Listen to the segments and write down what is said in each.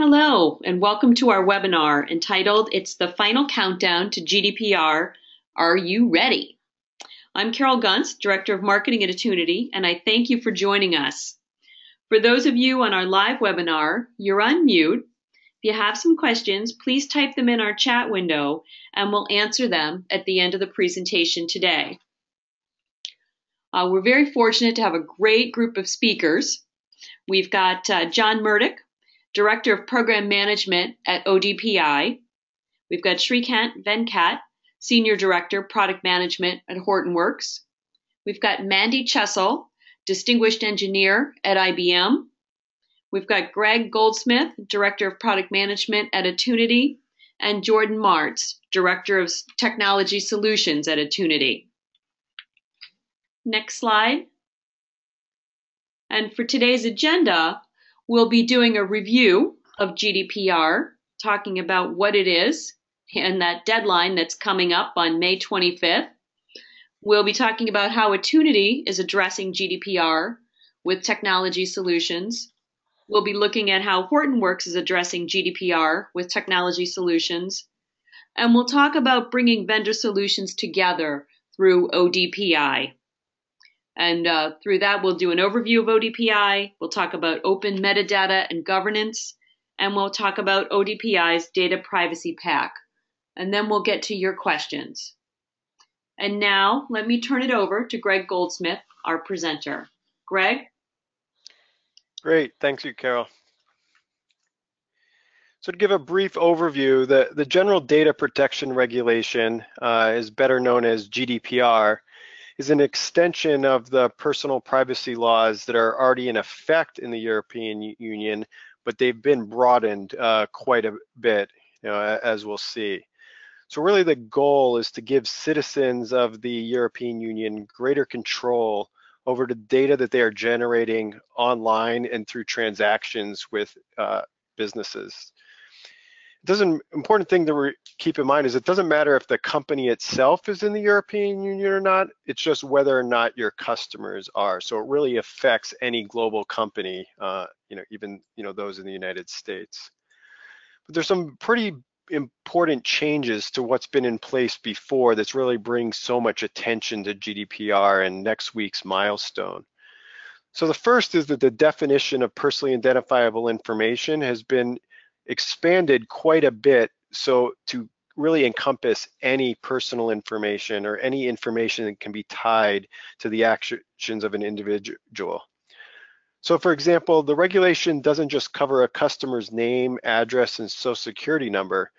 Hello, and welcome to our webinar entitled It's the Final Countdown to GDPR. Are you ready? I'm Carol Gunst, Director of Marketing at Attunity, and I thank you for joining us. For those of you on our live webinar, you're on mute. If you have some questions, please type them in our chat window and we'll answer them at the end of the presentation today. We're very fortunate to have a great group of speakers. We've got John Murdoch, Director of Program Management at ODPi. We've got Shrikant Venkat, Senior Director, Product Management at Hortonworks. We've got Mandy Chessel, Distinguished Engineer at IBM. We've got Greg Goldsmith, Director of Product Management at Attunity, and Jordan Martz, Director of Technology Solutions at Attunity. Next slide. And for today's agenda, we'll be doing a review of GDPR, talking about what it is and that deadline that's coming up on May 25th. We'll be talking about how Attunity is addressing GDPR with technology solutions. We'll be looking at how Hortonworks is addressing GDPR with technology solutions. And we'll talk about bringing vendor solutions together through ODPi. And through that, we'll do an overview of ODPi, we'll talk about open metadata and governance, and we'll talk about ODPi's data privacy pack. And then we'll get to your questions. And now, let me turn it over to Greg Goldsmith, our presenter. Greg? Great, thank you, Carol. So to give a brief overview, the General Data Protection Regulation is better known as GDPR, is an extension of the personal privacy laws that are already in effect in the European Union, but they've been broadened quite a bit, as we'll see. So really the goal is to give citizens of the European Union greater control over the data that they are generating online and through transactions with businesses. Important thing to keep in mind is it doesn't matter if the company itself is in the European Union or not, it's just whether or not your customers are. So it really affects any global company, even those in the United States. But there's some pretty important changes to what's been in place before that's really bringing so much attention to GDPR and next week's milestone. So the first is that the definition of personally identifiable information has been expanded quite a bit, so to really encompass any personal information or any information that can be tied to the actions of an individual. So for example, the regulation doesn't just cover a customer's name, address, and social security number,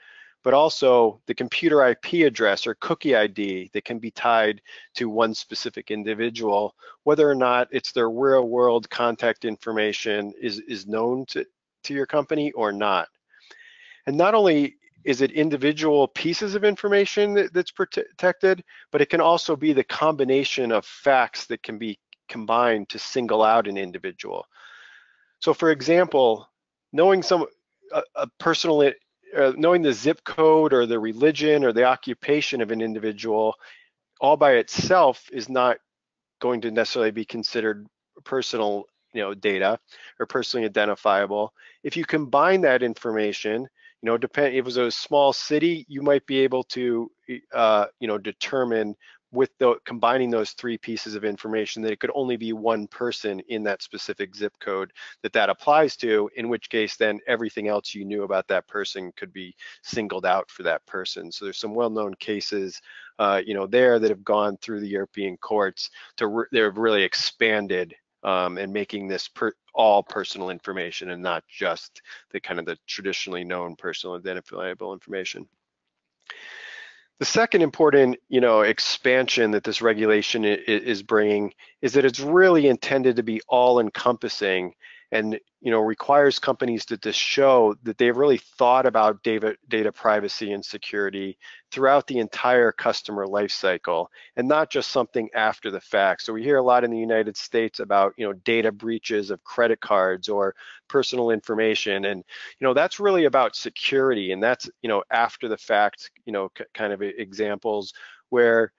but also the computer IP address or cookie ID that can be tied to one specific individual, whether or not it's their real world contact information is known to your company or not. And not only is it individual pieces of information that's protected, but it can also be the combination of facts that can be combined to single out an individual. So for example, knowing knowing the zip code or the religion or the occupation of an individual all by itself is not going to necessarily be considered personal data or personally identifiable. If you combine that information, if it was a small city, you might be able to, determine with combining those three pieces of information that it could only be one person in that specific zip code that applies to, in which case then everything else you knew about that person could be singled out for that person. So there's some well-known cases, there that have gone through the European courts they've really expanded and making this all personal information and not just the traditionally known personal identifiable information. The second important, expansion that this regulation is bringing is that it's really intended to be all-encompassing and, requires companies to show that they've really thought about data privacy and security throughout the entire customer lifecycle and not just something after the fact. So we hear a lot in the United States about, data breaches of credit cards or personal information. And, that's really about security. And that's, after the fact, kind of examples where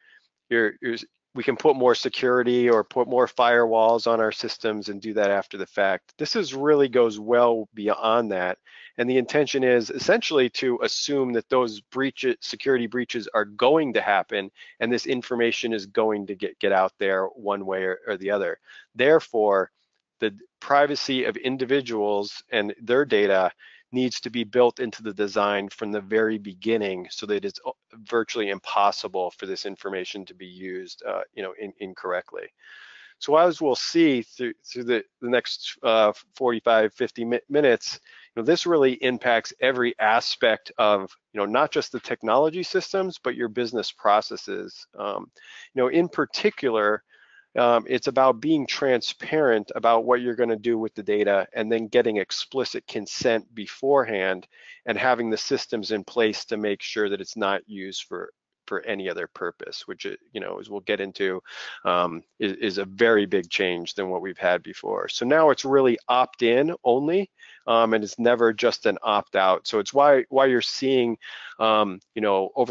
we can put more security or put more firewalls on our systems and do that after the fact. This really goes well beyond that And the intention is essentially to assume that those security breaches are going to happen, and this information is going to get out there one way or the other. Therefore, the privacy of individuals and their data needs to be built into the design from the very beginning, so that it's virtually impossible for this information to be used incorrectly. So as we'll see through the next 45, 50 minutes, this really impacts every aspect of, not just the technology systems, but your business processes. In particular, it's about being transparent about what you're going to do with the data, and then getting explicit consent beforehand, and having the systems in place to make sure that it's not used for any other purpose, which, as we'll get into, is a very big change than what we've had before. So now it's really opt-in only, and it's never just an opt-out. So it's why you're seeing, over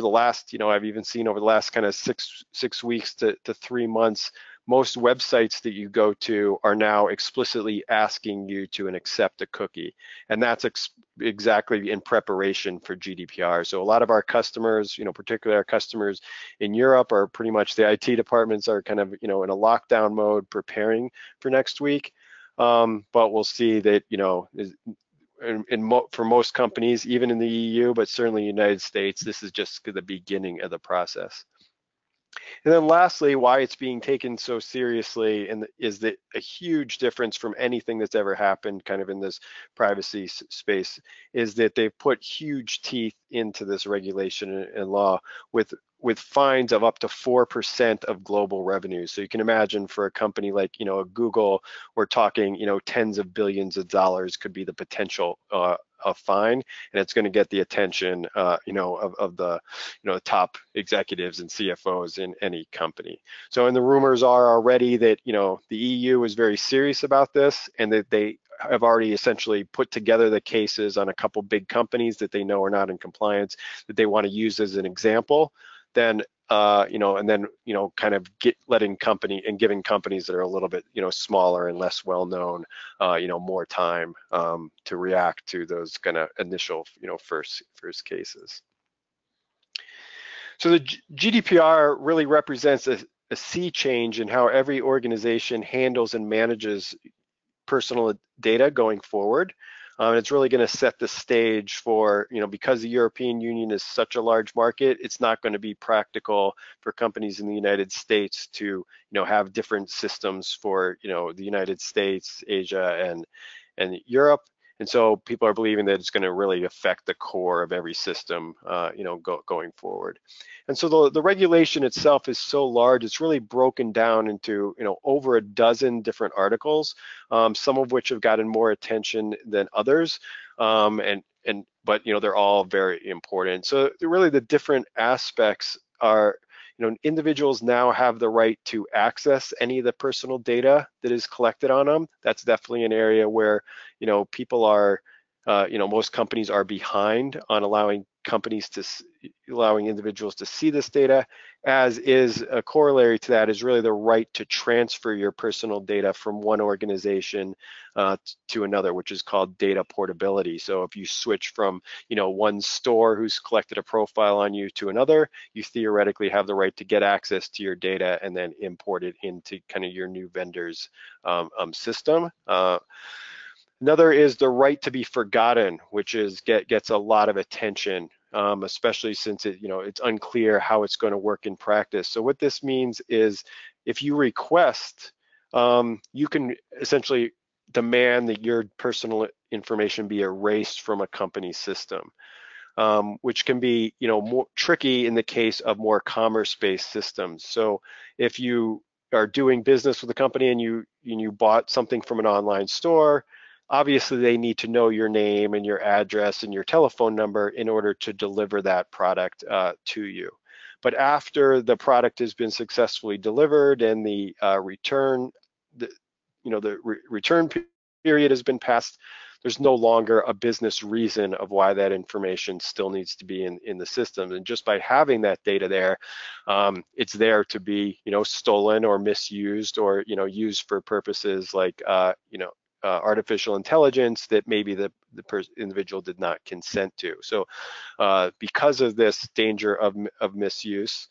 the last, I've even seen over the last kind of six weeks to 3 months, most websites that you go to are now explicitly asking you to accept a cookie, and that's exactly in preparation for GDPR. So a lot of our customers, particularly our customers in Europe, are pretty much, the IT departments are kind of, in a lockdown mode preparing for next week. But we'll see that, for most companies, even in the EU, but certainly United States, this is just the beginning of the process. And then lastly, why it's being taken so seriously, and is that a huge difference from anything that's ever happened kind of in this privacy space, is that they've put huge teeth into this regulation and law with fines of up to 4% of global revenue. So you can imagine, for a company like, a Google, we're talking, tens of billions of dollars could be the potential a fine, and it's going to get the attention, of the, top executives and CFOs in any company. So, and the rumors are already that, the EU is very serious about this, and that they have already essentially put together the cases on a couple big companies that they know are not in compliance, that they want to use as an example. Then, and then, kind of giving companies that are a little bit, smaller and less well-known, more time to react to those kind of initial, first cases. So the GDPR really represents a sea change in how every organization handles and manages personal data going forward. It's really going to set the stage for, because the European Union is such a large market, it's not going to be practical for companies in the United States to, have different systems for, the United States, Asia, and Europe. And so people are believing that it's going to really affect the core of every system, going forward. And so the regulation itself is so large, it's really broken down into, over a dozen different articles, some of which have gotten more attention than others, but they're all very important. So really the different aspects are, individuals now have the right to access any of the personal data that is collected on them. That's definitely an area where, people are, most companies are behind on allowing individuals to see this data, as is a corollary to that is really the right to transfer your personal data from one organization to another, which is called data portability. So if you switch from, one store who's collected a profile on you to another, you theoretically have the right to get access to your data and then import it into kind of your new vendor's system. Another is the right to be forgotten, which gets a lot of attention, especially since it's unclear how it's going to work in practice. So what this means is, if you request, you can essentially demand that your personal information be erased from a company system, which can be more tricky in the case of more commerce-based systems. So if you are doing business with a company and you bought something from an online store, obviously they need to know your name and your address and your telephone number in order to deliver that product to you. But after the product has been successfully delivered and the return period has been passed, there's no longer a business reason of why that information still needs to be in the system. And just by having that data there, it's there to be stolen or misused or used for purposes like artificial intelligence that maybe the individual did not consent to. So because of this danger of misuse,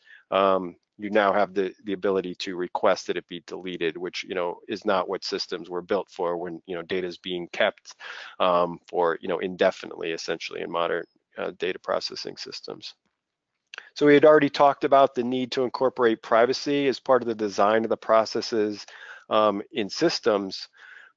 you now have the ability to request that it be deleted, which is not what systems were built for when data is being kept for indefinitely, essentially, in modern data processing systems. So we had already talked about the need to incorporate privacy as part of the design of the processes in systems,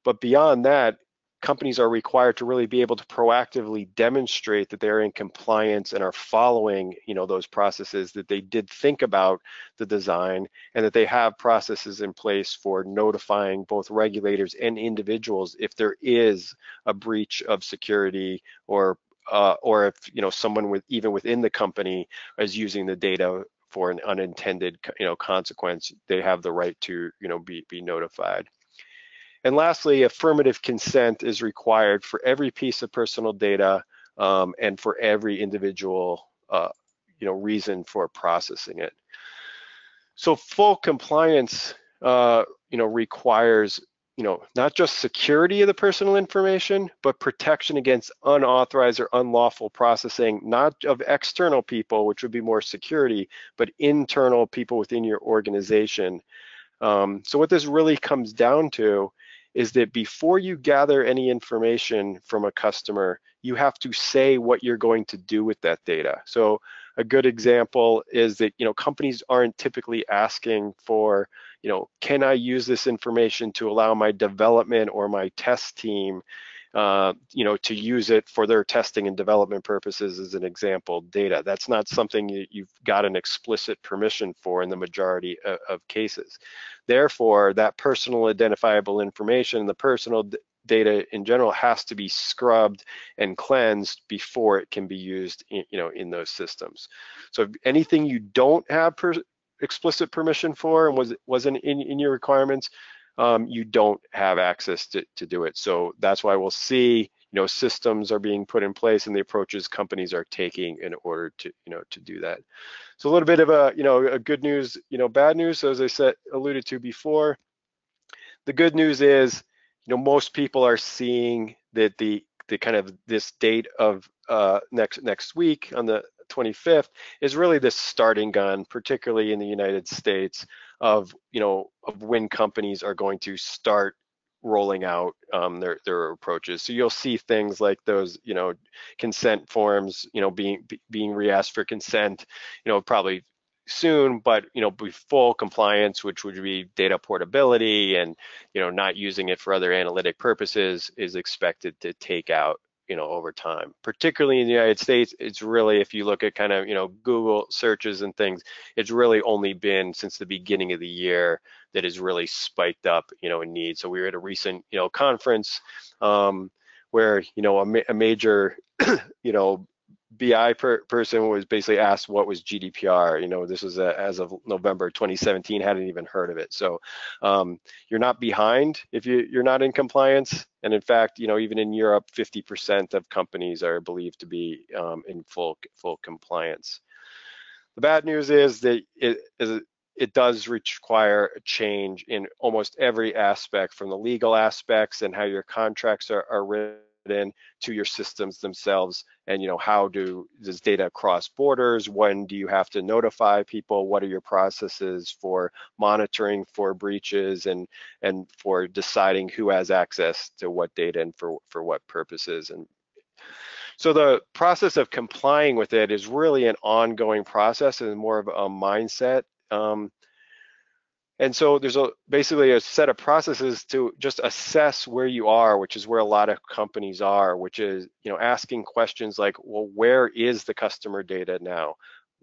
but beyond that, companies are required to really be able to proactively demonstrate that they're in compliance and are following those processes, that they did think about the design, and that they have processes in place for notifying both regulators and individuals if there is a breach of security, or if someone even within the company is using the data for an unintended consequence, they have the right to be notified. And lastly, affirmative consent is required for every piece of personal data and for every individual reason for processing it. So full compliance requires not just security of the personal information, but protection against unauthorized or unlawful processing, not of external people, which would be more security, but internal people within your organization. So what this really comes down to is that before you gather any information from a customer, you have to say what you're going to do with that data. So a good example is that companies aren't typically asking for, can I use this information to allow my development or my test team to use it for their testing and development purposes, as an example, data. That's not something you've got an explicit permission for in the majority of cases. Therefore, that personal identifiable information, the personal data in general, has to be scrubbed and cleansed before it can be used in those systems. So anything you don't have explicit permission for and wasn't in your requirements, you don't have access to do it. So that's why we'll see systems are being put in place and the approaches companies are taking in order to do that. So a little bit of a good news, bad news. So as I alluded to before, the good news is most people are seeing that the kind of this date of next week on the 25th is really the starting gun, particularly in the United States, of when companies are going to start rolling out their approaches. So you'll see things like those consent forms being re-asked for consent probably soon, but be full compliance, which would be data portability and not using it for other analytic purposes, is expected to take out over time. Particularly in the United States, it's really, if you look at kind of Google searches and things, it's really only been since the beginning of the year that has really spiked up in need. So we were at a recent conference where a major BI person was basically asked what was GDPR. This was as of November 2017, hadn't even heard of it. So you're not behind if you're not in compliance. And in fact, even in Europe, 50% of companies are believed to be in full compliance. The bad news is that it does require a change in almost every aspect, from the legal aspects and how your contracts are written to your systems themselves, and how does data cross borders? When do you have to notify people? What are your processes for monitoring for breaches and for deciding who has access to what data and for what purposes? And so the process of complying with it is really an ongoing process and more of a mindset. And so there's basically a set of processes to just assess where you are, which is where a lot of companies are, which is asking questions like, well, where is the customer data now?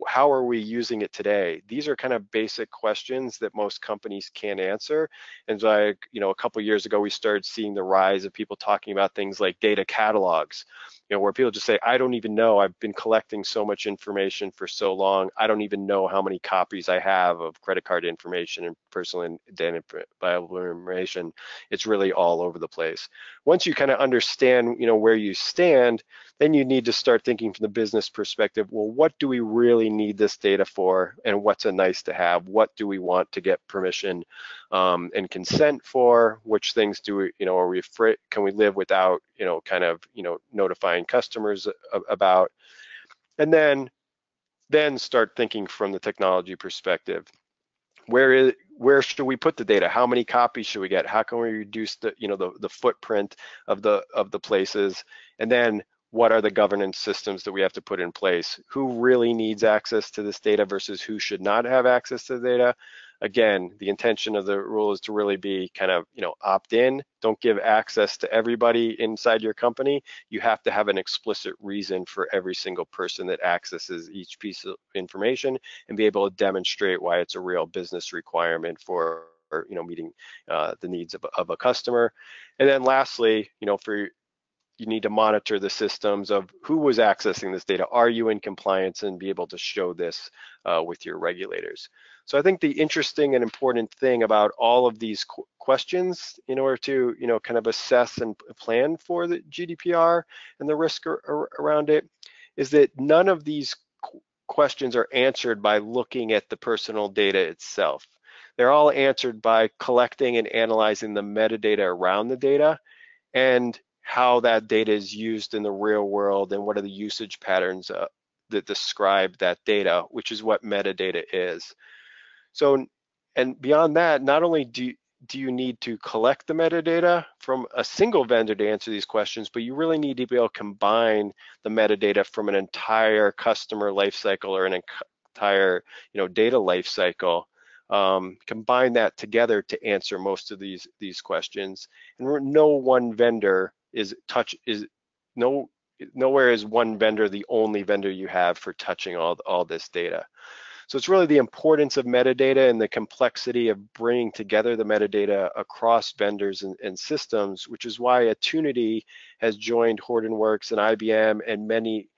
How are we using it today? These are kind of basic questions that most companies can't answer. And so a couple of years ago, we started seeing the rise of people talking about things like data catalogs, where people just say, I don't even know, I've been collecting so much information for so long, I don't even know how many copies I have of credit card information and personal identifiable information. It's really all over the place. Once you kind of understand, where you stand, then you need to start thinking from the business perspective, well, what do we really need this data for, and what's a nice to have? What do we want to get permission and consent for, which things do we, are we can we live without, kind of, notifying customers about, and then start thinking from the technology perspective. Where should we put the data? How many copies should we get? How can we reduce the, the footprint of the places? And then what are the governance systems that we have to put in place? Who really needs access to this data versus who should not have access to the data? Again, the intention of the rule is to really be kind of, opt in. Don't give access to everybody inside your company. You have to have an explicit reason for every single person that accesses each piece of information and be able to demonstrate why it's a real business requirement for, meeting the needs of a customer. And then lastly, you need to monitor the systems of who was accessing this data. Are you in compliance, and be able to show this with your regulators. So I think the interesting and important thing about all of these questions in order to, kind of assess and plan for the GDPR and the risk around it is that none of these questions are answered by looking at the personal data itself. They're all answered by collecting and analyzing the metadata around the data and how that data is used in the real world and what are the usage patterns that describe that data, which is what metadata is. So, and beyond that, not only do you need to collect the metadata from a single vendor to answer these questions, but you really need to be able to combine the metadata from an entire customer lifecycle or an entire, data lifecycle. Combine that together to answer most of these questions. And no one vendor nowhere is one vendor the only vendor you have for touching all this data. So it's really the importance of metadata and the complexity of bringing together the metadata across vendors and systems, which is why Attunity has joined Hortonworks and IBM and many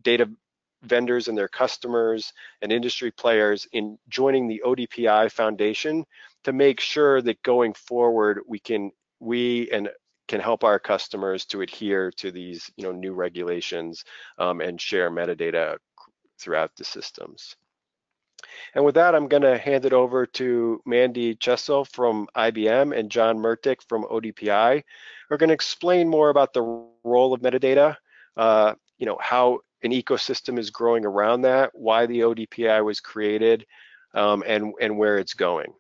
data vendors and their customers and industry players in joining the ODPi Foundation to make sure that going forward we can help our customers to adhere to these new regulations and share metadata throughout the systems. And with that, I'm going to hand it over to Mandy Chessel from IBM and John Murtick from ODPi. We're going to explain more about the role of metadata, how an ecosystem is growing around that, why the ODPi was created, and where it's going.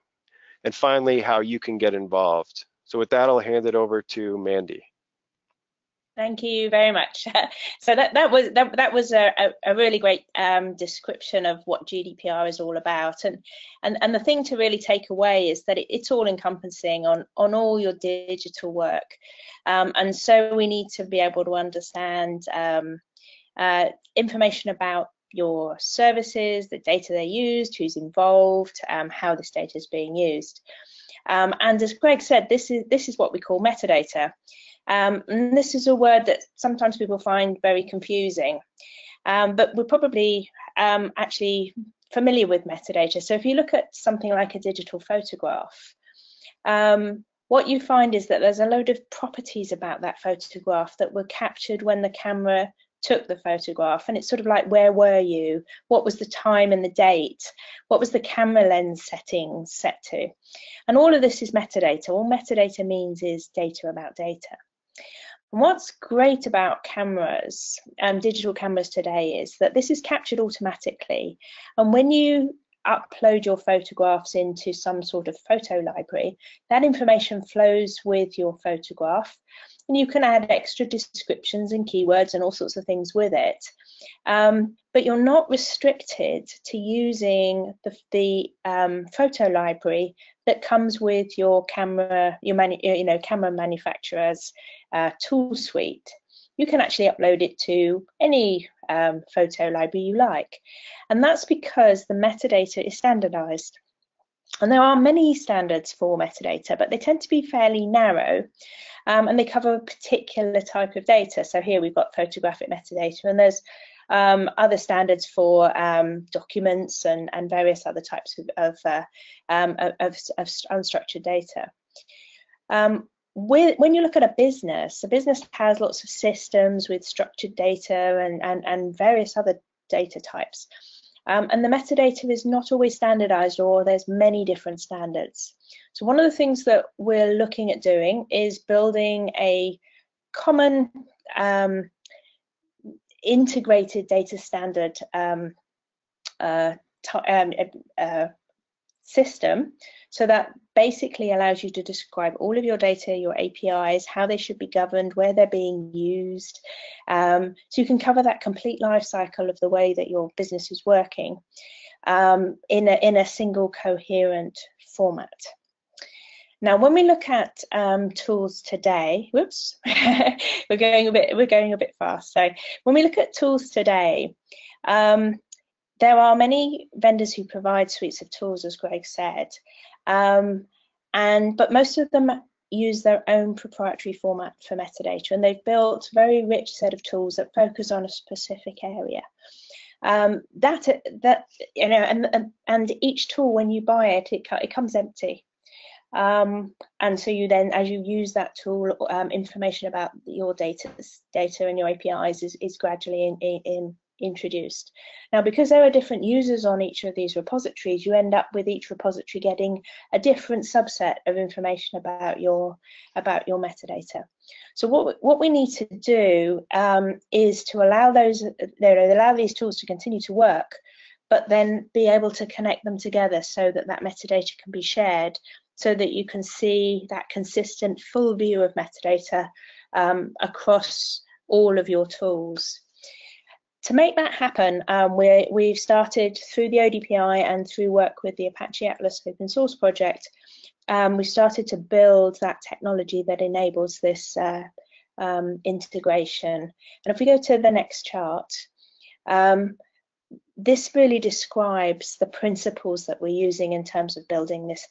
And finally, how you can get involved. So with that, I'll hand it over to Mandy. Thank you very much. So that was a really great description of what GDPR is all about, and the thing to really take away is that it's all encompassing on all your digital work, and so we need to be able to understand information about your services, the data they used, who's involved, how this data is being used, and as Greg said, this is what we call metadata. And this is a word that sometimes people find very confusing, but we're probably actually familiar with metadata. So if you look at something like a digital photograph, what you find is that there's a load of properties about that photograph that were captured when the camera took the photograph, and it's sort of like, where were you? What was the time and the date? What was the camera lens settings set to? And all of this is metadata. All metadata means is data about data. And what's great about cameras, digital cameras today, is that this is captured automatically. And when you upload your photographs into some sort of photo library, that information flows with your photograph, and you can add extra descriptions and keywords and all sorts of things with it. But you're not restricted to using the photo library that comes with your camera, camera manufacturer's tool suite. You can actually upload it to any photo library you like, and that's because the metadata is standardized. And there are many standards for metadata, but they tend to be fairly narrow, and they cover a particular type of data. So here we've got photographic metadata, and there's other standards for documents and various other types of unstructured data. When you look at a business has lots of systems with structured data and various other data types. And the metadata is not always standardized, or there's many different standards. So one of the things that we're looking at doing is building a common integrated data standard system, so that basically allows you to describe all of your data, your APIs, how they should be governed, where they're being used. So you can cover that complete life cycle of the way that your business is working in a single coherent format. Now, when we look at tools today, whoops, we're going a bit fast. So when we look at tools today, there are many vendors who provide suites of tools, as Greg said, but most of them use their own proprietary format for metadata, and they've built a very rich set of tools that focus on a specific area. You know, and each tool, when you buy it, it comes empty. And so you then, as you use that tool, information about your data and your APIs is gradually introduced. Now, because there are different users on each of these repositories, you end up with each repository getting a different subset of information about your metadata. So what we need to do is to allow these tools to continue to work, but then be able to connect them together so that metadata can be shared, so that you can see that consistent full view of metadata across all of your tools. To make that happen, we've started through the ODPi and through work with the Apache Atlas open source project, we started to build that technology that enables this integration. And if we go to the next chart, this really describes the principles that we're using in terms of building this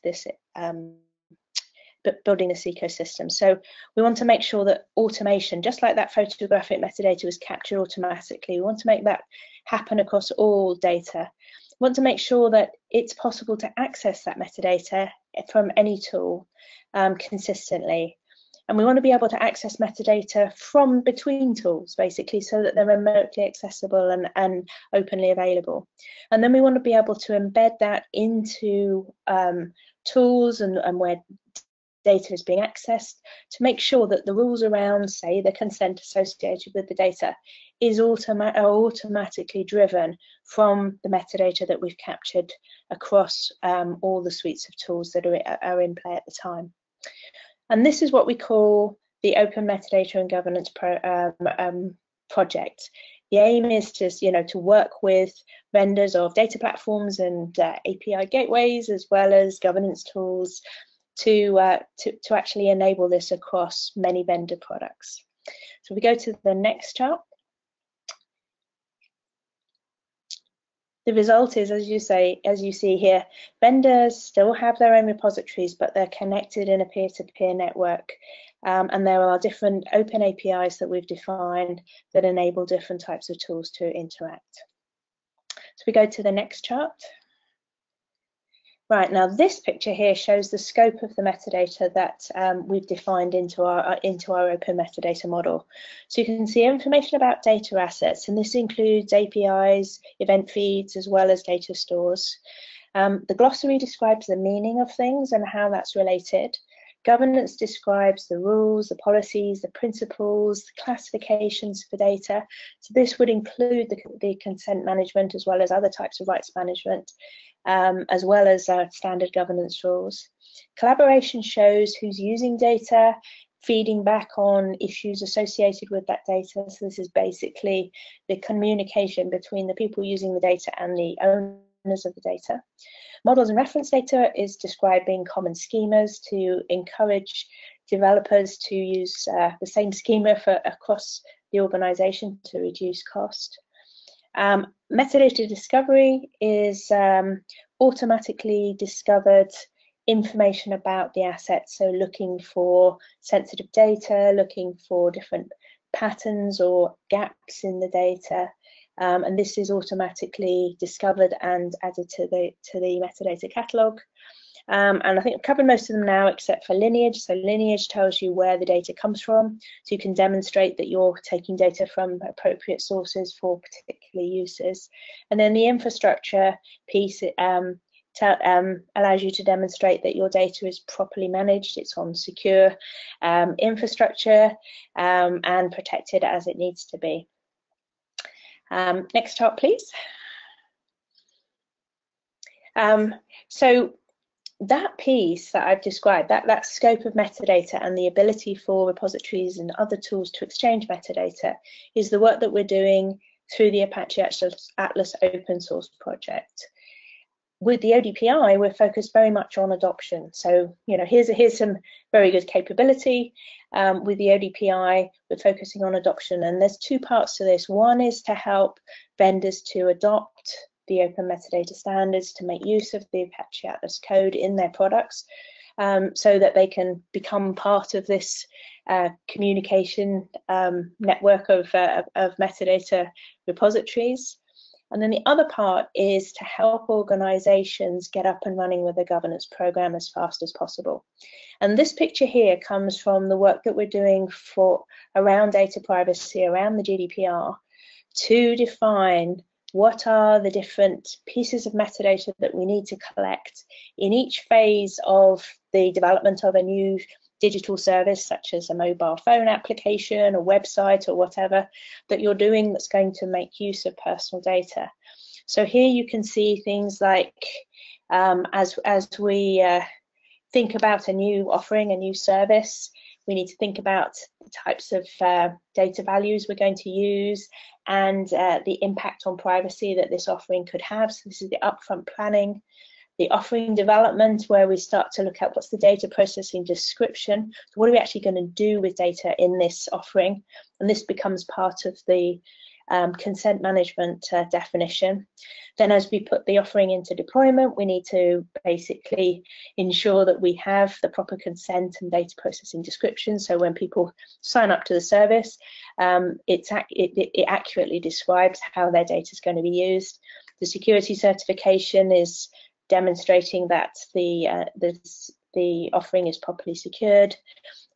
ecosystem. So we want to make sure that automation, just like that photographic metadata was captured automatically, we want to make that happen across all data. We want to make sure that it's possible to access that metadata from any tool consistently. And we want to be able to access metadata from between tools, basically, so that they're remotely accessible and openly available. And then we want to be able to embed that into tools and where data is being accessed, to make sure that the rules around, say, the consent associated with the data is automatically driven from the metadata that we've captured across all the suites of tools that are in play at the time. And this is what we call the Open Metadata and Governance project. The aim is to work with vendors of data platforms and API gateways, as well as governance tools, to actually enable this across many vendor products. So we go to the next chart. The result is, as you see here, vendors still have their own repositories, but they're connected in a peer-to-peer network. And there are different open APIs that we've defined that enable different types of tools to interact. So we go to the next chart. Right, now this picture here shows the scope of the metadata that we've defined into our open metadata model. So you can see information about data assets, and this includes APIs, event feeds, as well as data stores. The glossary describes the meaning of things and how that's related. Governance describes the rules, the policies, the principles, the classifications for data. So this would include the consent management, as well as other types of rights management, as well as standard governance rules. Collaboration shows who's using data, feeding back on issues associated with that data. So this is basically the communication between the people using the data and the owners of the data. Models and reference data is describing common schemas to encourage developers to use the same schema across the organization to reduce cost. Metadata discovery is automatically discovered information about the assets, so looking for sensitive data, looking for different patterns or gaps in the data, and this is automatically discovered and added to the metadata catalog. And I think I've covered most of them now except for lineage. So lineage tells you where the data comes from. So you can demonstrate that you're taking data from appropriate sources for particular uses. And then the infrastructure piece allows you to demonstrate that your data is properly managed, it's on secure infrastructure and protected as it needs to be. Next chart, please. So that piece that I've described, that scope of metadata and the ability for repositories and other tools to exchange metadata is the work that we're doing through the Apache Atlas open source project. With the ODPi, we're focused very much on adoption. So, you know, here's some very good capability. With the ODPi, we're focusing on adoption, and there's two parts to this. One is to help vendors to adopt the open metadata standards, to make use of the Apache Atlas code in their products, so that they can become part of this communication network of metadata repositories. And then the other part is to help organizations get up and running with a governance program as fast as possible. And this picture here comes from the work that we're doing around data privacy, around the GDPR, to define what are the different pieces of metadata that we need to collect in each phase of the development of a new digital service, such as a mobile phone application, a website, or whatever that you're doing that's going to make use of personal data. So here you can see things like as we think about a new offering, a new service, we need to think about the types of data values we're going to use and the impact on privacy that this offering could have. So this is the upfront planning. The offering development, where we start to look at what's the data processing description. So what are we actually going to do with data in this offering? And this becomes part of the consent management definition. Then as we put the offering into deployment, we need to basically ensure that we have the proper consent and data processing description. So when people sign up to the service, it accurately describes how their data is going to be used. The security certification is demonstrating that the offering is properly secured,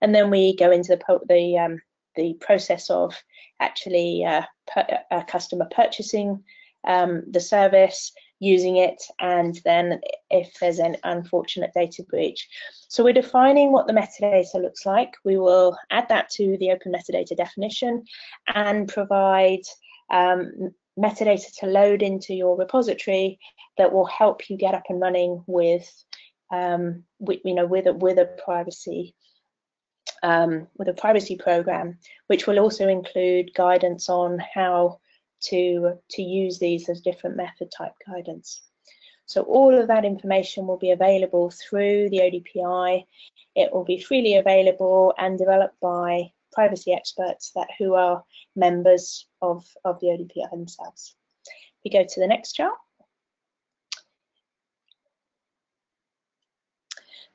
and then we go into the process of actually a customer purchasing the service, using it, and then if there's an unfortunate data breach. So we're defining what the metadata looks like. We will add that to the open metadata definition and provide metadata to load into your repository that will help you get up and running with a privacy program, which will also include guidance on how to use these as different method type guidance. So all of that information will be available through the ODPi. It will be freely available and developed by privacy experts who are members of the ODPi themselves. We go to the next chart.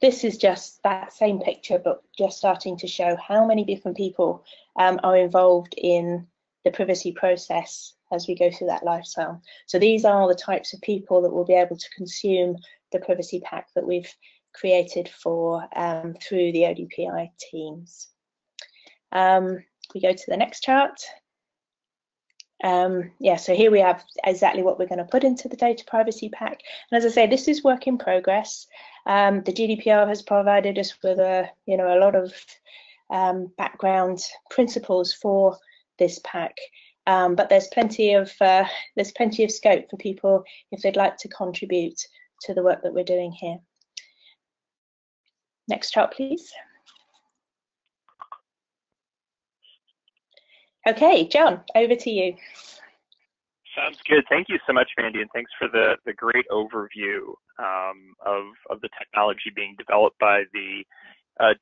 This is just that same picture, but just starting to show how many different people are involved in the privacy process as we go through that lifestyle. So these are the types of people that will be able to consume the privacy pack that we've created for through the ODPi teams. We go to the next chart. Yeah, so here we have exactly what we're going to put into the data privacy pack. And as I say, this is work in progress. The GDPR has provided us with a lot of background principles for this pack, but there's plenty of scope for people if they'd like to contribute to the work that we're doing here. Next chart, please. Okay, John, over to you. Sounds good. Thank you so much, Mandy, and thanks for the great overview of the technology being developed by the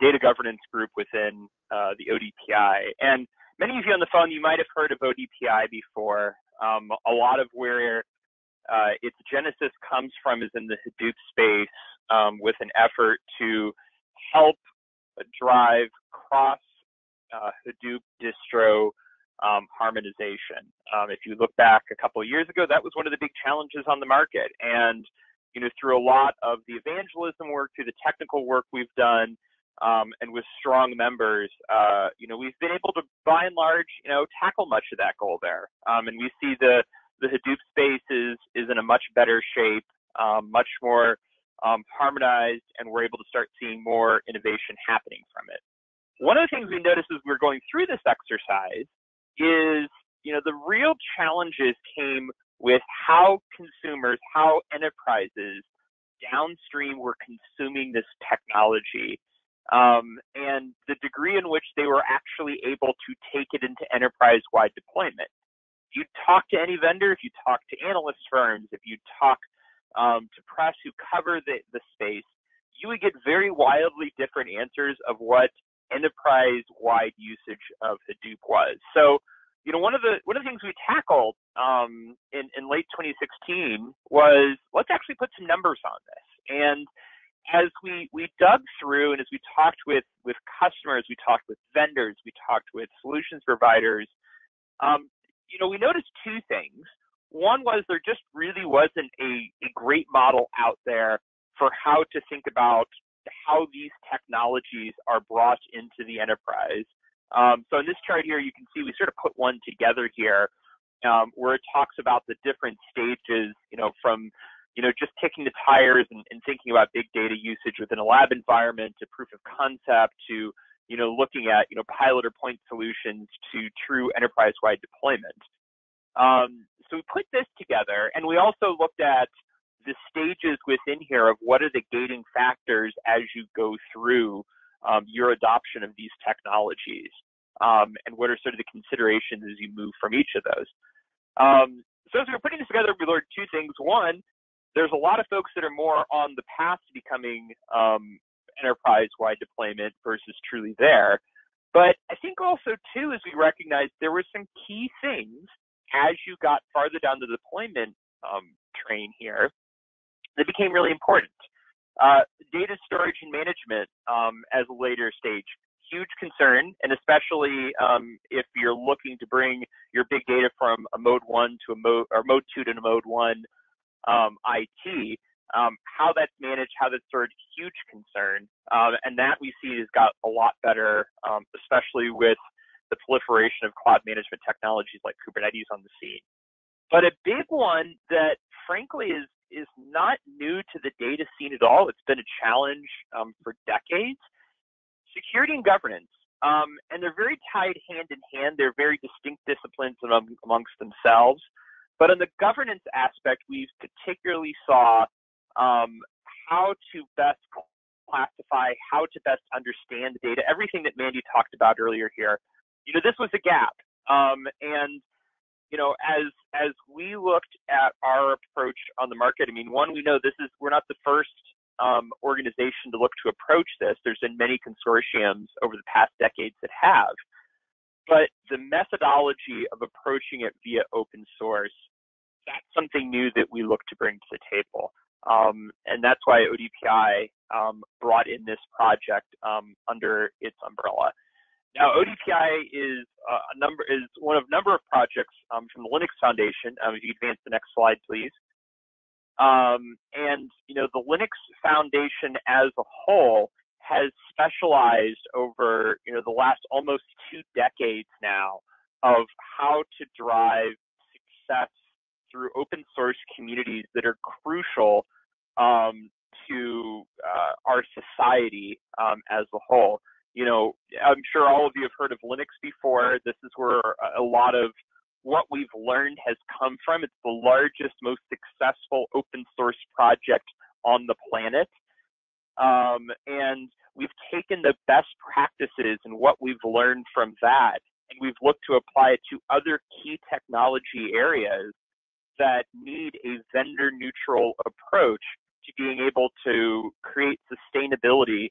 data governance group within the ODPi. And many of you on the phone, you might have heard of ODPi before. A lot of where its genesis comes from is in the Hadoop space, with an effort to help drive cross Hadoop distro harmonization. If you look back a couple of years ago, that was one of the big challenges on the market. And through a lot of the evangelism work, through the technical work we've done, and with strong members, we've been able to, by and large, tackle much of that goal there. And we see the Hadoop space is in a much better shape, much more harmonized, and we're able to start seeing more innovation happening from it. One of the things we noticed as we were going through this exercise is, the real challenges came with how consumers, how enterprises downstream were consuming this technology, and the degree in which they were actually able to take it into enterprise-wide deployment. If you talk to any vendor, if you talk to analyst firms, if you talk to press who cover the space, you would get very wildly different answers of what enterprise-wide usage of Hadoop was. So, one of the things we tackled in late 2016 was, let's actually put some numbers on this. And as we dug through, and as we talked with customers, we talked with vendors, we talked with solutions providers, we noticed two things. One was there just really wasn't a great model out there for how to think about how these technologies are brought into the enterprise. So in this chart here, you can see we sort of put one together here, where it talks about the different stages, from just kicking the tires and thinking about big data usage within a lab environment, to proof of concept, to looking at pilot or point solutions, to true enterprise-wide deployment. So we put this together, and we also looked at the stages within here of what are the gating factors as you go through your adoption of these technologies, and what are sort of the considerations as you move from each of those. So as we were putting this together, we learned two things. One, there's a lot of folks that are more on the path to becoming enterprise-wide deployment versus truly there. But I think also, too, as we recognized, there were some key things as you got farther down the deployment train here that became really important. Data storage and management as a later stage, huge concern, and especially if you're looking to bring your big data from a mode 1 to a mode, or mode 2 to a mode 1 IT, how that's managed, how that's stored, huge concern. And that we see has got a lot better, especially with the proliferation of cloud management technologies like Kubernetes on the scene. But a big one that frankly is not new to the data scene at all, it's been a challenge for decades, security and governance. And they're very tied hand in hand. They're very distinct disciplines amongst themselves. But on the governance aspect, we've particularly saw how to best classify, how to best understand the data, everything that Mandy talked about earlier here. This was a gap. And as we looked at our approach on the market, one, we know we're not the first organization to look to approach this. There's been many consortiums over the past decades that have. But the methodology of approaching it via open source, that's something new that we look to bring to the table. And that's why ODPi brought in this project under its umbrella. Now, ODPi is one of a number of projects from the Linux Foundation. If you advance the next slide, please. And the Linux Foundation as a whole has specialized over the last almost 2 decades now of how to drive success through open source communities that are crucial to our society as a whole. I'm sure all of you have heard of Linux before. This is where a lot of what we've learned has come from. It's the largest, most successful open source project on the planet. And we've taken the best practices and what we've learned from that, and we've looked to apply it to other key technology areas that need a vendor-neutral approach to being able to create sustainability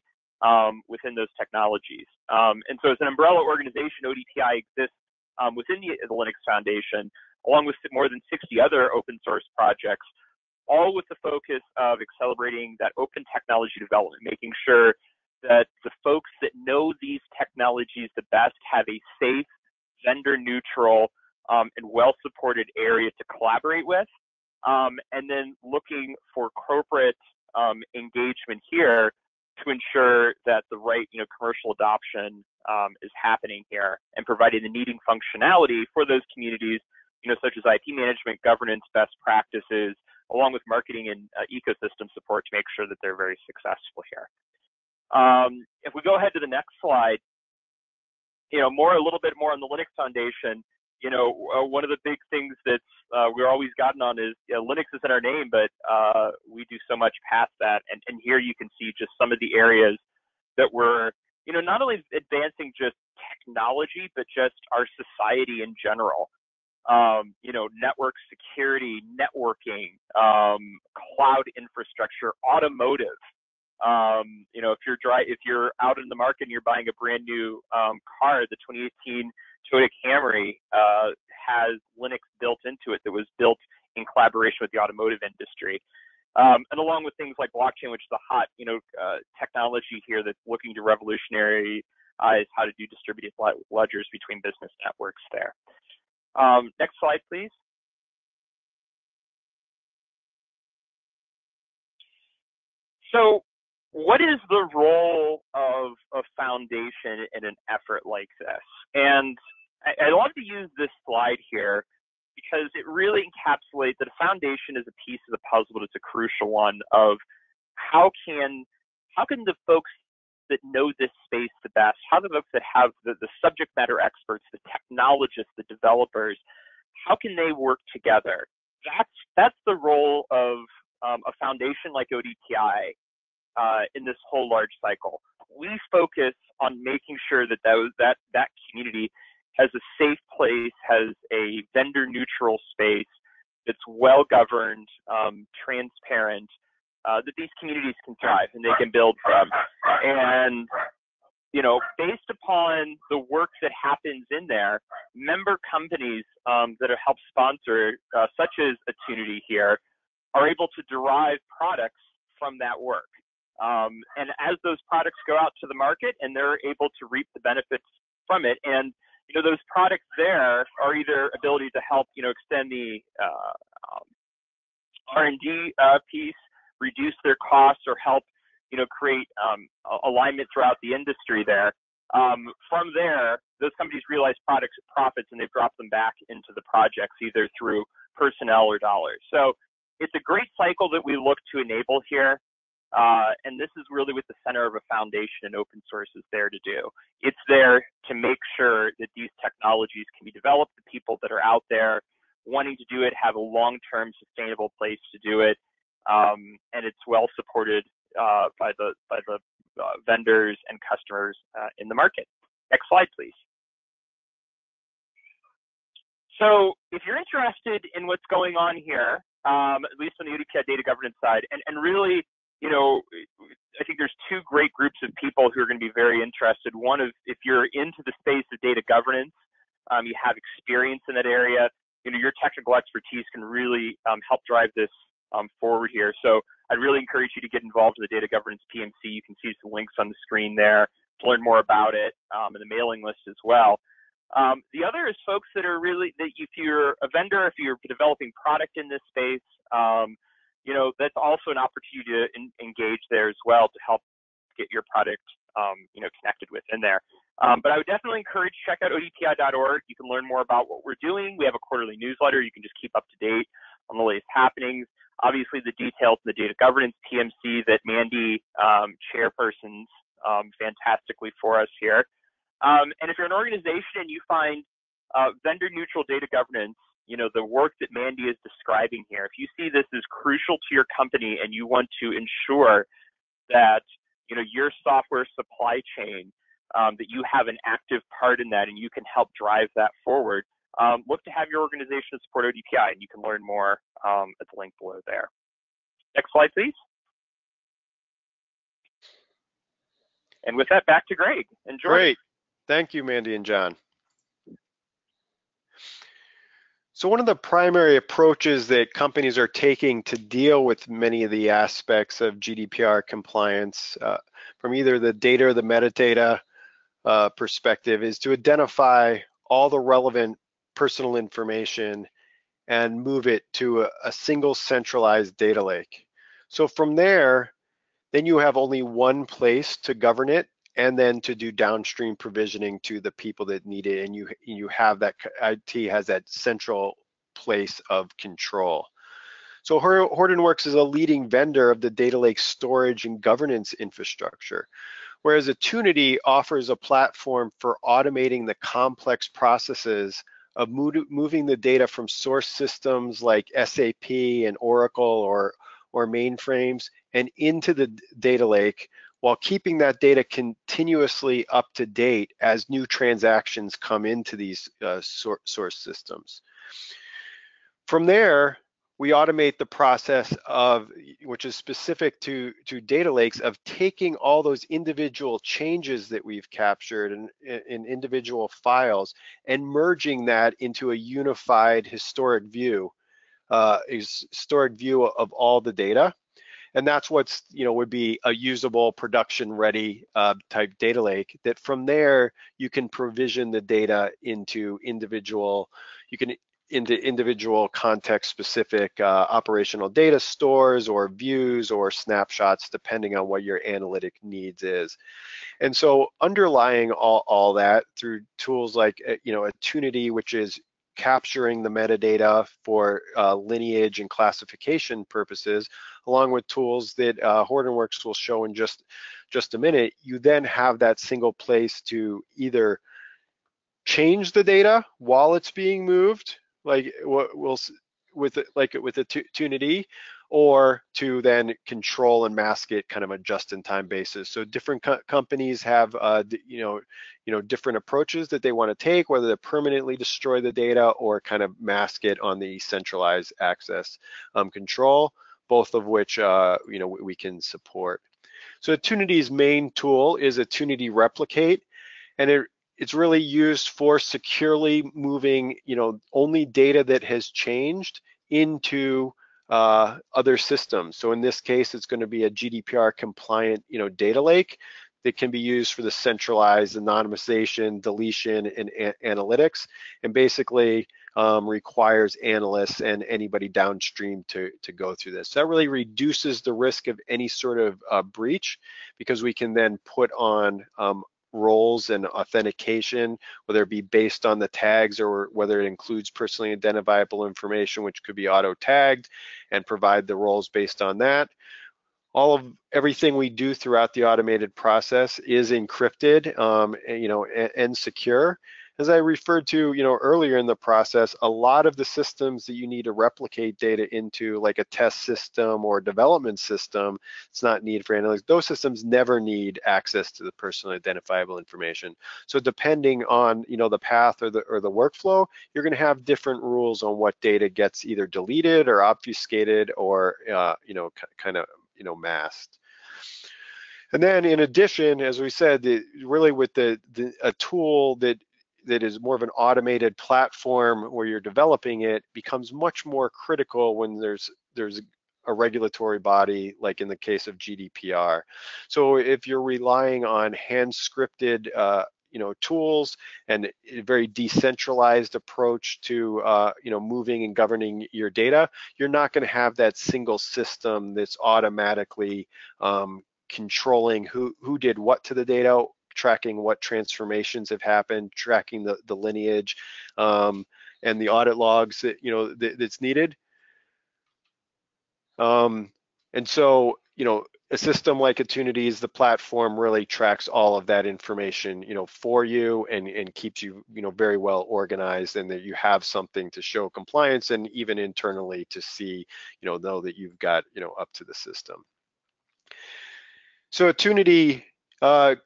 within those technologies. And so as an umbrella organization, ODPi exists within the Linux Foundation, along with more than 60 other open source projects, all with the focus of accelerating that open technology development, making sure that the folks that know these technologies the best have a safe, vendor-neutral, and well-supported area to collaborate with, and then looking for corporate engagement here to ensure that the right commercial adoption is happening here, and providing the needing functionality for those communities, such as IP management, governance, best practices, along with marketing and ecosystem support to make sure that they're very successful here. If we go ahead to the next slide, a little bit more on the Linux Foundation. One of the big things that's we're always gotten on is Linux is in our name, but we do so much past that. And here you can see just some of the areas that we're, not only advancing just technology, but just our society in general. Network security, networking, cloud infrastructure, automotive. If you're out in the market and you're buying a brand new car, the 2018 Toyota Camry has Linux built into it that was built in collaboration with the automotive industry. And along with things like blockchain, which is a hot, technology here that's looking to revolutionize how to do distributed ledgers between business networks there. Next slide, please. So what is the role of a foundation in an effort like this? And I love to use this slide here because it really encapsulates that a foundation is a piece of the puzzle, but it's a crucial one of how can the folks that know this space the best, how the folks that have the subject matter experts, the technologists, the developers, how can they work together? That's the role of a foundation like ODPi in this whole large cycle. We focus on making sure that that community has a safe place, has a vendor-neutral space that's well-governed, transparent, that these communities can thrive and they can build from. And, based upon the work that happens in there, member companies that have helped sponsor, such as Attunity here, are able to derive products from that work. And as those products go out to the market and they're able to reap the benefits from it, and those products there are either ability to help extend the R&D piece, reduce their costs, or help create alignment throughout the industry there. From there, those companies realize profits, and they've dropped them back into the projects either through personnel or dollars. So it's a great cycle that we look to enable here. And this is really what the center of a foundation and open source is there to do. It's there to make sure that these technologies can be developed. The people that are out there wanting to do it have a long-term sustainable place to do it. And it's well supported by the vendors and customers in the market. Next slide, please. So if you're interested in what's going on here, at least on the ODPi data governance side, and really, I think there's two great groups of people who are going to be very interested. One is if you're into the space of data governance, you have experience in that area, your technical expertise can really help drive this forward here. So I'd really encourage you to get involved in the data governance PMC. You can see some links on the screen there to learn more about it, and the mailing list as well. The other is folks that are really, if you're a vendor, if you're developing product in this space, that's also an opportunity to engage there as well to help get your product, connected within there. But I would definitely encourage check out odpi.org. You can learn more about what we're doing. We have a quarterly newsletter. You can just keep up to date on the latest happenings. Obviously, the details in the data governance PMC that Mandy chairpersons fantastically for us here. And if you're an organization and you find vendor-neutral data governance, the work that Mandy is describing here, if you see this as crucial to your company and you want to ensure that, your software supply chain, that you have an active part in that and you can help drive that forward, look to have your organization support ODPi, and you can learn more at the link below there. Next slide, please. And with that, back to Greg. Enjoy. Great. Thank you, Mandy and John. So one of the primary approaches that companies are taking to deal with many of the aspects of GDPR compliance from either the data or the metadata perspective is to identify all the relevant personal information and move it to a single centralized data lake. So from there, then you have only one place to govern it and then to do downstream provisioning to the people that need it, and you have that, IT has that central place of control. So Hortonworks is a leading vendor of the data lake storage and governance infrastructure, whereas Attunity offers a platform for automating the complex processes of moving the data from source systems like SAP and Oracle or mainframes and into the data lake, while keeping that data continuously up to date as new transactions come into these source systems. From there, we automate the process of, which is specific to data lakes, of taking all those individual changes that we've captured in individual files and merging that into a unified historic view of all the data. And that's what's, would be a usable production ready type data lake, that from there you can provision the data into individual context specific operational data stores or views or snapshots, depending on what your analytic needs is. And so underlying all that through tools like Attunity, which is capturing the metadata for lineage and classification purposes, along with tools that Hortonworks will show in just a minute, you then have that single place to either change the data while it's being moved, like with Attunity, or to then control and mask it kind of a just-in-time basis. So different companies have different approaches that they want to take, whether to permanently destroy the data or kind of mask it on the centralized access control, both of which we can support. So Attunity's main tool is Attunity Replicate, and it's really used for securely moving, only data that has changed into other systems. So in this case, it's going to be a GDPR compliant, data lake that can be used for the centralized anonymization, deletion, and analytics, and basically requires analysts and anybody downstream to go through this. So that really reduces the risk of any sort of breach, because we can then put on roles and authentication, whether it be based on the tags or whether it includes personally identifiable information, which could be auto tagged, and provide the roles based on that. Everything we do throughout the automated process is encrypted, and secure. As I referred to, earlier in the process, a lot of the systems that you need to replicate data into, like a test system or development system, it's not needed for analytics. Those systems never need access to the personally identifiable information. So depending on, the path or the workflow, you're going to have different rules on what data gets either deleted or obfuscated or, masked. And then in addition, as we said, really with a tool that is more of an automated platform where you're developing it, becomes much more critical when there's a regulatory body, like in the case of GDPR. So if you're relying on hand scripted tools and a very decentralized approach to moving and governing your data, you're not going to have that single system that's automatically controlling who did what to the data, tracking what transformations have happened, tracking the lineage, and the audit logs that that's needed. And so, a system like Attunity's, the platform really tracks all of that information, for you and keeps you, very well organized, and that you have something to show compliance, and even internally to see, know that you've got, up to the system. So Attunity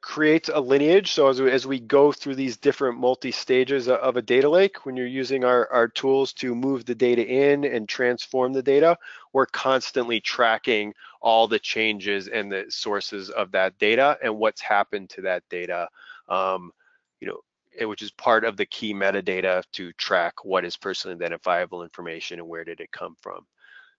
creates a lineage. So as we go through these different multi-stages of a data lake, when you're using our tools to move the data in and transform the data, we're constantly tracking all the changes and the sources of that data and what's happened to that data, which is part of the key metadata to track what is personally identifiable information and where did it come from.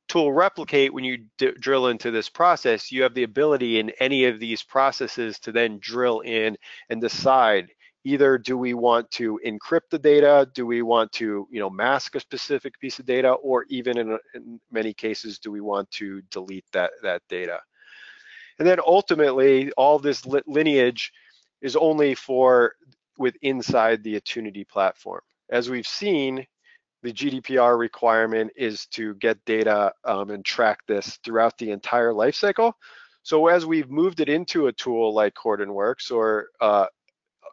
Tool Replicate, when you drill into this process, you have the ability in any of these processes to then drill in and decide, either do we want to encrypt the data, do we want to mask a specific piece of data, or even in many cases, do we want to delete that data? And then ultimately, all this lineage is only for inside the Attunity platform. As we've seen, the GDPR requirement is to get data and track this throughout the entire lifecycle. So as we've moved it into a tool like Hortonworks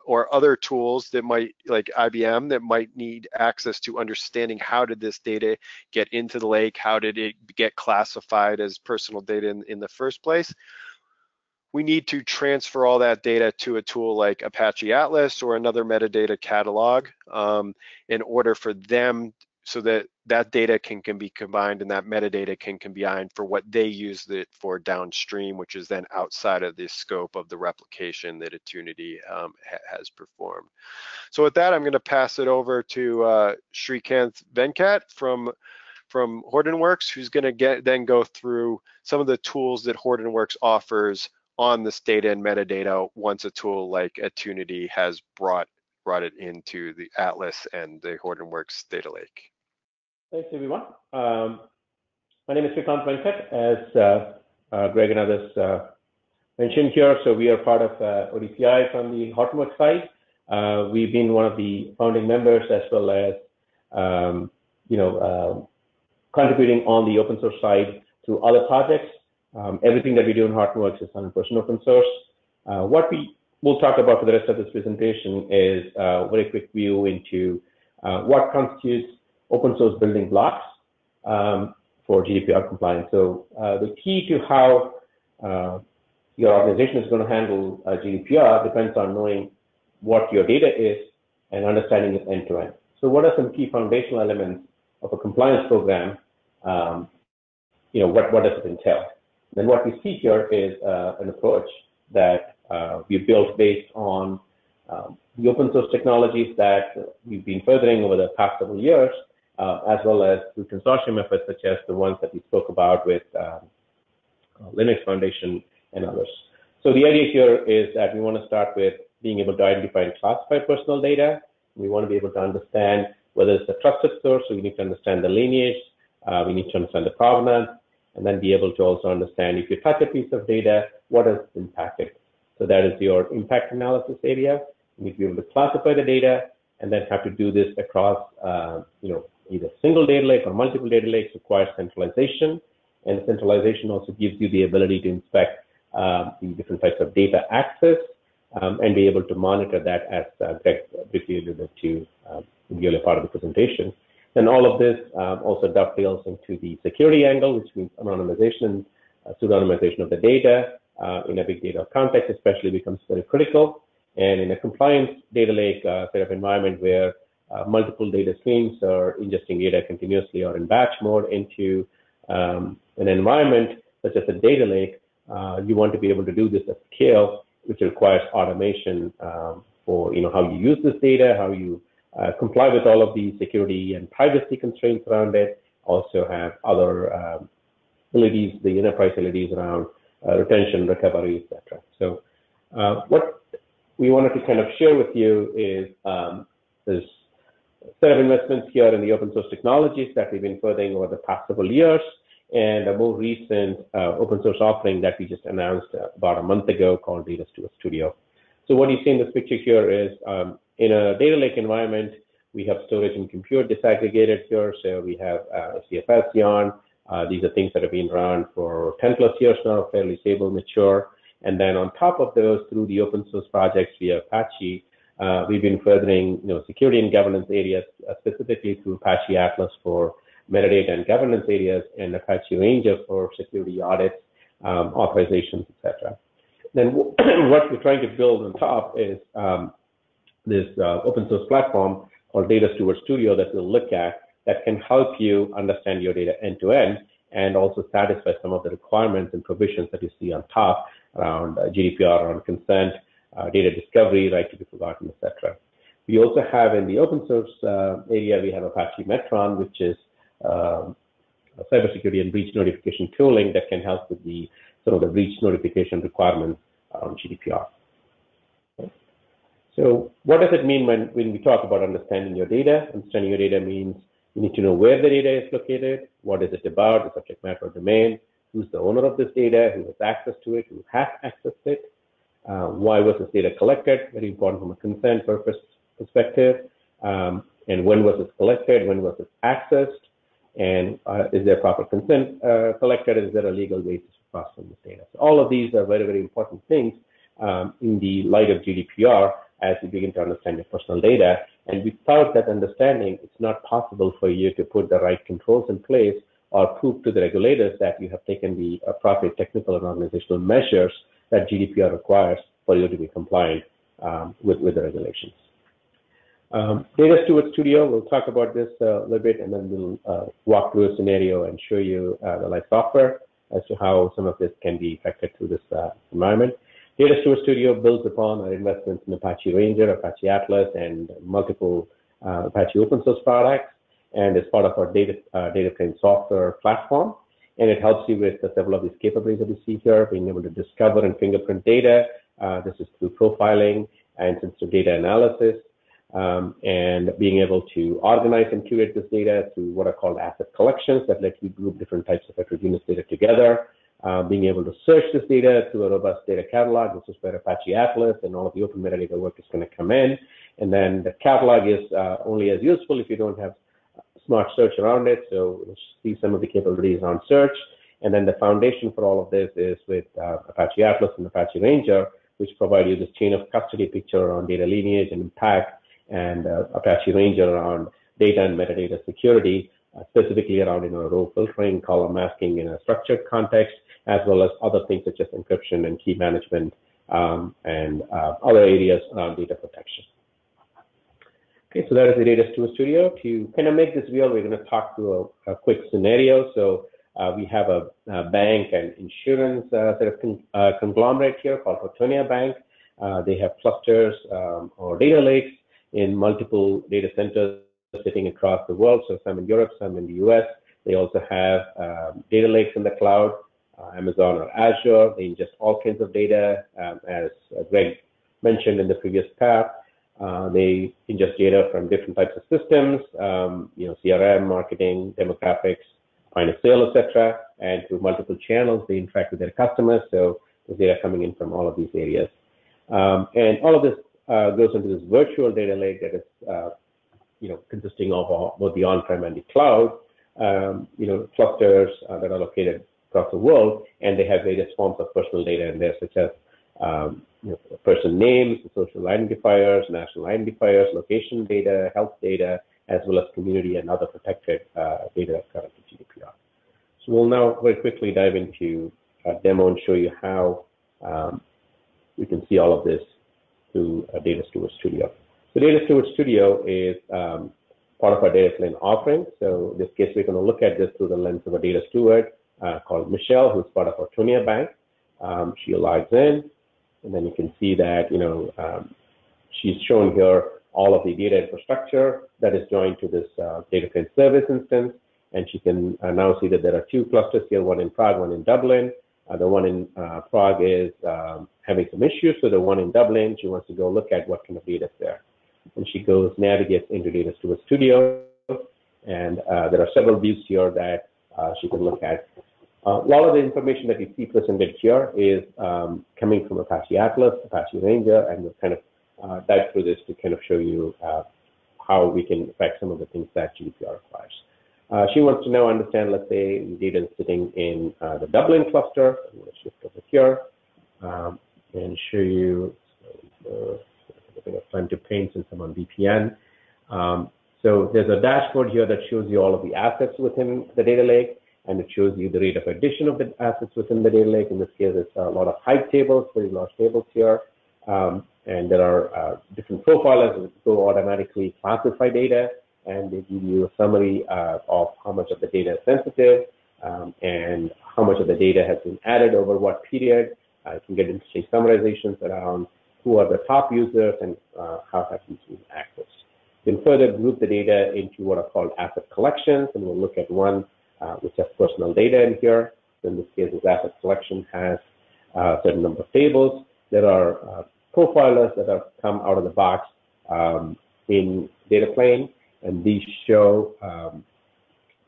or other tools that might, like IBM, that might need access to understanding how did this data get into the lake, how did it get classified as personal data in the first place, we need to transfer all that data to a tool like Apache Atlas or another metadata catalog in order for them, so that data can be combined and that metadata can be combined for what they use it for downstream, which is then outside of the scope of the replication that Attunity has performed. So with that, I'm going to pass it over to Srikanth Venkat from Hortonworks, who's going to then go through some of the tools that Hortonworks offers on this data and metadata once a tool like Attunity has brought it into the Atlas and the Hortonworks data lake. Thanks, everyone. My name is Srikanth Venkat, as Greg and others mentioned here. So we are part of ODPi from the Hortonworks side. We've been one of the founding members, as well as contributing on the open source side through other projects. Everything that we do in Hortonworks is 100% open source. What we will talk about for the rest of this presentation is a very quick view into what constitutes open source building blocks for GDPR compliance. So the key to how your organization is going to handle GDPR depends on knowing what your data is and understanding it end to end. So what are some key foundational elements of a compliance program? What does it entail? Then what we see here is an approach that we built based on the open source technologies that we've been furthering over the past several years, as well as through consortium efforts such as the ones that we spoke about with Linux Foundation and others. So the idea here is that we want to start with being able to identify and classify personal data. We want to be able to understand whether it's a trusted source, so we need to understand the lineage, we need to understand the provenance, and then be able to also understand if you touch a piece of data, what is impacted. So that is your impact analysis area. You need to be able to classify the data and then have to do this across either single data lake or multiple data lakes. Requires centralization, and centralization also gives you the ability to inspect the different types of data access and be able to monitor that, as Greg briefly alluded to in the earlier part of the presentation. And all of this also dovetails into the security angle, which means anonymization, pseudonymization of the data in a big data context especially becomes very critical. And in a compliance data lake set of environment where multiple data streams are ingesting data continuously or in batch mode into an environment such as a data lake, you want to be able to do this at scale, which requires automation for how you use this data, how you comply with all of the security and privacy constraints around it. Also have other abilities, the enterprise abilities around retention, recovery, etc. So what we wanted to kind of share with you is this set of investments here in the open source technologies that we've been furthering over the past several years, and a more recent open source offering that we just announced about a month ago called Data Steward Studio. So what you see in this picture here is in a data lake environment, we have storage and compute disaggregated here. So we have CFS, Yarn. These are things that have been run for 10 plus years now, fairly stable, mature. And then on top of those, through the open source projects via Apache, we've been furthering security and governance areas, specifically through Apache Atlas for metadata and governance areas, and Apache Ranger for security audits, authorizations, etc. Then what we're trying to build on top is this open source platform called Data Steward Studio that we'll look at, that can help you understand your data end to end and also satisfy some of the requirements and provisions that you see on top around GDPR, around consent, data discovery, right to be forgotten, etc. We also have in the open source area, we have Apache Metron, which is cybersecurity and breach notification tooling that can help with some of the breach notification requirements around GDPR. Okay. So what does it mean when we talk about understanding your data? Understanding your data means you need to know where the data is located, what is it about, the subject matter or domain, who's the owner of this data, who has access to it, who has accessed it, why was this data collected, very important from a consent purpose perspective, and when was it collected, when was it accessed, and is there proper consent collected, is there a legal basis for processing this data. So all of these are very, very important things in the light of GDPR as you begin to understand your personal data. And without that understanding, it's not possible for you to put the right controls in place or prove to the regulators that you have taken the appropriate technical and organizational measures that GDPR requires for you to be compliant with the regulations. Data Steward Studio, we'll talk about this a little bit, and then we'll walk through a scenario and show you the live software as to how some of this can be affected through this environment. Data Steward Studio builds upon our investments in Apache Ranger, Apache Atlas, and multiple Apache open source products, and is part of our data plane software platform. And it helps you with several of these capabilities that you see here, being able to discover and fingerprint data. This is through profiling and sensitive data analysis, and being able to organize and curate this data through what are called asset collections that let you group different types of heterogeneous data together. Being able to search this data through a robust data catalog, which is where Apache Atlas and all of the open metadata work is going to come in. And then the catalog is only as useful if you don't have smart search around it. So we'll see some of the capabilities on search. And then the foundation for all of this is with Apache Atlas and Apache Ranger, which provide you this chain of custody picture around data lineage and impact, and Apache Ranger around data and metadata security, specifically around row filtering, column masking in a structured context, as well as other things such as encryption and key management, and other areas around data protection. Okay, so that is the Data Steward Studio. To kind of make this real, we're going to talk through a quick scenario. So we have a bank and insurance sort of conglomerate here called Hortonworks Bank. They have clusters or data lakes in multiple data centers sitting across the world. So some in Europe, some in the US. They also have data lakes in the cloud, Amazon or Azure. They ingest all kinds of data, as Greg mentioned in the previous path. They ingest data from different types of systems, CRM, marketing, demographics, point of sale, etc. And through multiple channels, they interact with their customers. So there's data coming in from all of these areas. And all of this goes into this virtual data lake that is, consisting of both the on-prem and the cloud, clusters that are located across the world, and they have various forms of personal data in there, such as person names, social identifiers, national identifiers, location data, health data, as well as community and other protected data current to GDPR. So we'll now very quickly dive into a demo and show you how we can see all of this through Data Steward Studio. So Data Steward Studio is part of our data plane offering. So in this case, we're going to look at this through the lens of a data steward called Michelle, who's part of Hortonworks Bank. She logs in, and then you can see that she's shown here all of the data infrastructure that is joined to this data plane service instance, and she can now see that there are two clusters here, one in Prague, one in Dublin. The one in Prague is having some issues, so the one in Dublin, she wants to go look at what kind of data is there. And she navigates into Data Steward Studio, and there are several views here that she can look at. A lot of the information that you see presented here is coming from Apache Atlas, Apache Ranger, and we'll kind of dive through this to kind of show you how we can affect some of the things that GDPR requires. She wants to now understand, let's say, the data is sitting in the Dublin cluster. I'm going to shift over here and show you. I have time to paint since I'm on VPN. So there's a dashboard here that shows you all of the assets within the data lake, and it shows you the rate of addition of the assets within the data lake. In this case, it's a lot of height tables, very large tables here. And there are different profilers that go automatically classify data, and they give you a summary of how much of the data is sensitive and how much of the data has been added over what period. You can get interesting summarizations around who are the top users and how have these been accessed. You can further group the data into what are called asset collections, and we'll look at one which has personal data in here. So in this case, this asset collection has a certain number of tables. There are profilers that have come out of the box in data plane, and these show,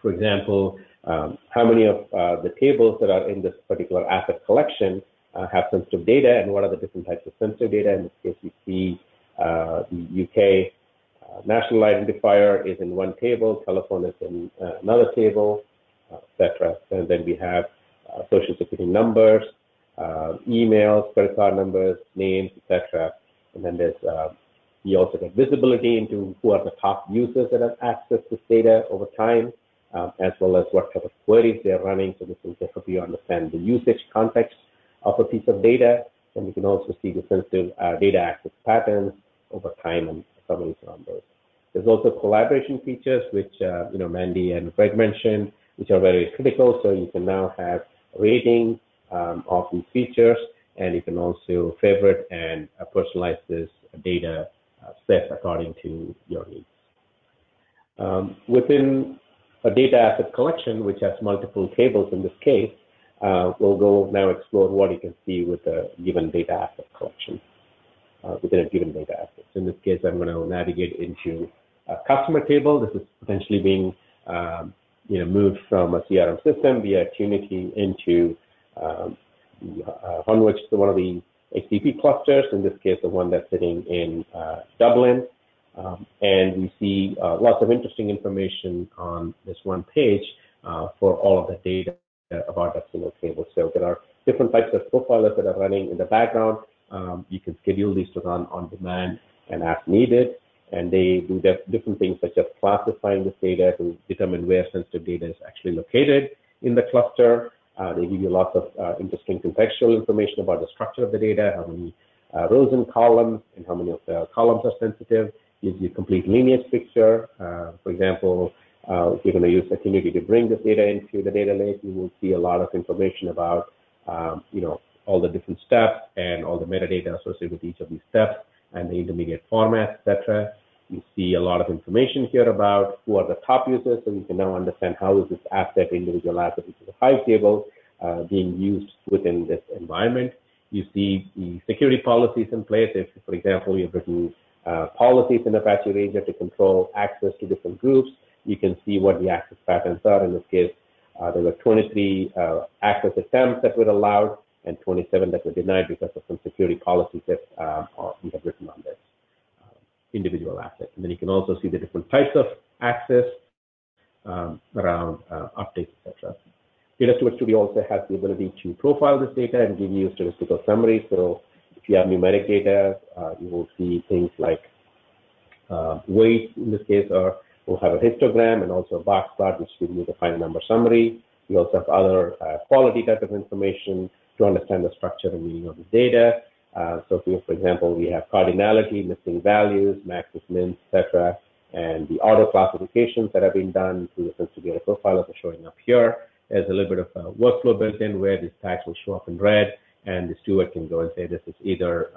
for example, how many of the tables that are in this particular asset collection have sensitive data, and what are the different types of sensitive data. In this case, we see the UK national identifier is in one table, telephone is in another table, etc. And then we have social security numbers, emails, credit card numbers, names, etc. And then there's we also get visibility into who are the top users that have access to this data over time, as well as what type of queries they're running. So this will help you understand the usage context of a piece of data. And you can also see the sensitive data access patterns over time and summaries around those. There's also collaboration features, which Mandy and Greg mentioned, which are very critical. So you can now have rating of these features, and you can also favorite and personalize this data set according to your needs. Within a data asset collection, which has multiple tables in this case, we'll go now explore what you can see with a given data asset collection within a given data asset. So in this case, I'm going to navigate into a customer table. This is potentially being moved from a CRM system via Attunity into Hortonworks, one of the HCP clusters, in this case, the one that's sitting in Dublin. And we see lots of interesting information on this one page for all of the data about that single table. So there are different types of profilers that are running in the background. You can schedule these to run on demand and as needed. And they do different things such as classifying this data to determine where sensitive data is actually located in the cluster. They give you lots of interesting contextual information about the structure of the data, how many rows and columns, and how many of the columns are sensitive. Gives you a complete lineage picture. For example, if you're going to use Attunity to bring this data into the data lake, you will see a lot of information about, all the different steps and all the metadata associated with each of these steps and the intermediate formats, etc. You see a lot of information here about who are the top users, so you can now understand how is this asset, individual asset, which is a Hive table, being used within this environment. You see the security policies in place. If, for example, you've written policies in Apache Ranger to control access to different groups, you can see what the access patterns are. In this case, there were 23 access attempts that were allowed and 27 that were denied because of some security policies that we have written on this individual asset. And then you can also see the different types of access around updates, etc. Data Steward Studio also has the ability to profile this data and give you statistical summaries. So if you have numeric data, you will see things like weight in this case, or we'll have a histogram and also a box plot, which gives you the final number summary. We also have other quality type of information to understand the structure and meaning of the data. So here, for example, we have cardinality, missing values, maxes, mins, etc. And the auto classifications that have been done through the sensitive data profilers are showing up here. There's a little bit of a workflow built in where these tags will show up in red, and the steward can go and say this is either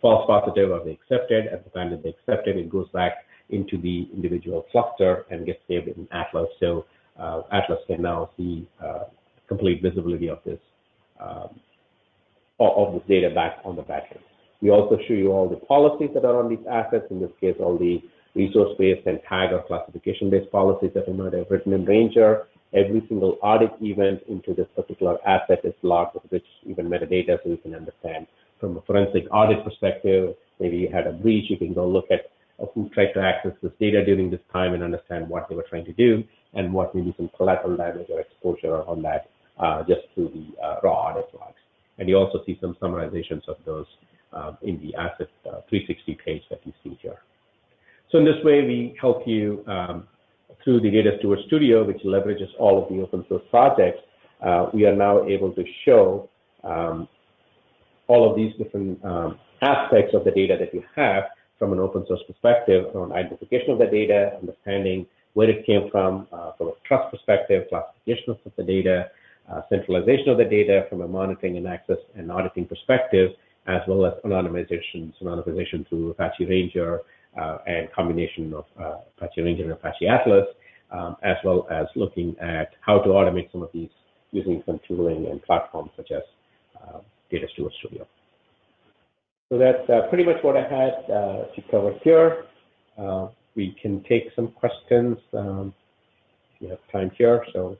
false positive or they accepted. At the time that they accepted, it goes back into the individual cluster and gets saved in Atlas. So Atlas can now see complete visibility of this data back on the backend. We also show you all the policies that are on these assets. In this case, all the resource-based and tag or classification-based policies that you might have written in Ranger. Every single audit event into this particular asset is logged with rich even metadata, so you can understand from a forensic audit perspective. Maybe you had a breach, you can go look at who tried to access this data during this time and understand what they were trying to do and what maybe some collateral damage or exposure on that just through the raw audit logs. And you also see some summarizations of those in the asset 360 page that you see here. So in this way, we help you through the Data Steward Studio, which leverages all of the open source projects. We are now able to show all of these different aspects of the data that you have from an open source perspective around identification of the data, understanding where it came from a trust perspective, classifications of the data, centralization of the data from a monitoring and access and auditing perspective, as well as anonymization through Apache Ranger and combination of Apache Ranger and Apache Atlas, as well as looking at how to automate some of these using some tooling and platforms such as Data Steward Studio. So that's pretty much what I had to cover here. We can take some questions if you have time here. So